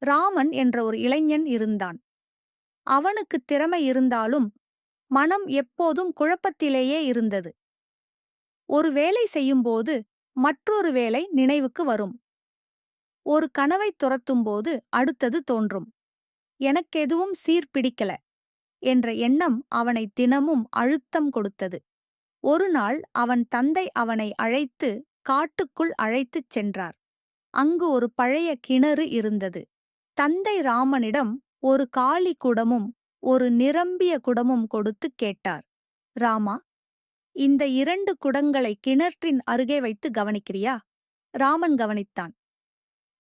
ராமன் என்ற ஒரு இளைஞன் இருந்தான். அவனுக்கு திறமை இருந்தாலும் மனம் எப்போதும் குழப்பத்திலேயே இருந்தது. ஒரு வேலை செய்யும்போது மற்றொரு வேலை நினைவுக்கு வரும். ஒரு கனவைத் துரத்தும்போது அடுத்தது தோன்றும். எனக்கெதுவும் சீர்பிடிக்கல என்ற எண்ணம் அவனை தினமும் அழுத்தம் கொடுத்தது. ஒருநாள் அவன் தந்தை அவனை அழைத்து காட்டுக்குள் அழைத்துச் சென்றார். அங்கு ஒரு பழைய கிணறு இருந்தது. தந்தை ராமனிடம் ஒரு காலி குடமும் ஒரு நிரம்பிய குடமும் கொடுத்துக் கேட்டார். ராமா, இந்த 2 குடங்களை கிணற்றின் அருகே வைத்து கவனிக்கிறியா? ராமன் கவனித்தான்.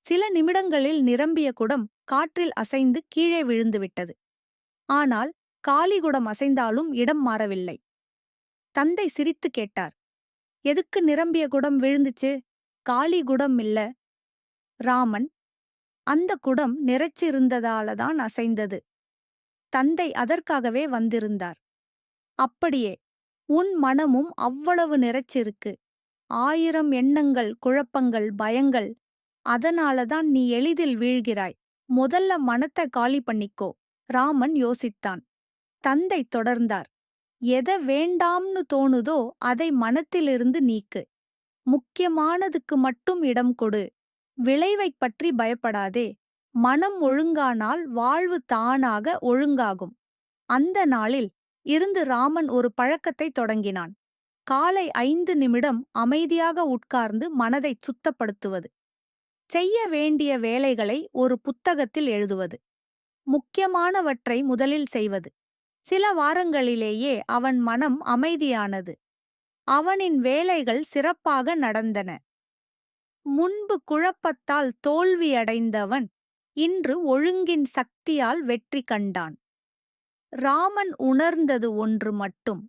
சில நிமிடங்களில் நிரம்பிய குடம் காற்றில் அசைந்து கீழே விழுந்துவிட்டது. ஆனால் காலி குடம் அசைந்தாலும் இடம் மாறவில்லை. தந்தை சிரித்து கேட்டார். எதுக்கு நிரம்பிய குடம் விழுந்துச்சு? காலி குடம் இல்ல. ராமன், அந்த குடம் நிறைச்சிருந்ததால தான் அசைந்தது. தந்தை அதற்காகவே வந்திருந்தார். அப்படியே உன் மனமும் அவ்வளவு நிறைச்சிருக்கு. 1000 எண்ணங்கள், குழப்பங்கள், பயங்கள். அதனாலதான் நீ எளிதில் வீழ்கிறாய். முதல்ல மனத்த காலி பண்ணிக்கோ. ராமன் யோசித்தான். தந்தை தொடர்ந்தார். எத வேண்டாம்னு தோணுதோ அதை மனத்திலிருந்து நீக்கு. முக்கியமானதுக்கு மட்டும் இடம் கொடு. விளைவைப் பற்றி பயப்படாதே. மனம் ஒழுங்கானால் வாழ்வு தானாக ஒழுங்காகும். அந்த நாளில் இருந்து ராமன் ஒரு பழக்கத்தை தொடங்கினான். காலை 5 நிமிடம் அமைதியாக உட்கார்ந்து மனதைச் சுத்தப்படுத்துவது. செய்ய வேண்டிய வேலைகளை ஒரு புத்தகத்தில் எழுதுவது. முக்கியமானவற்றை முதலில் செய்வது. சில வாரங்களிலேயே அவன் மனம் அமைதியானது. அவனின் வேலைகள் சிறப்பாக நடந்தன. முன்பு குழப்பத்தால் தோல்வியடைந்தவன் இன்று ஒழுங்கின் சக்தியால் வெற்றி கண்டான். ராமன் உணர்ந்தது ஒன்று மட்டும்.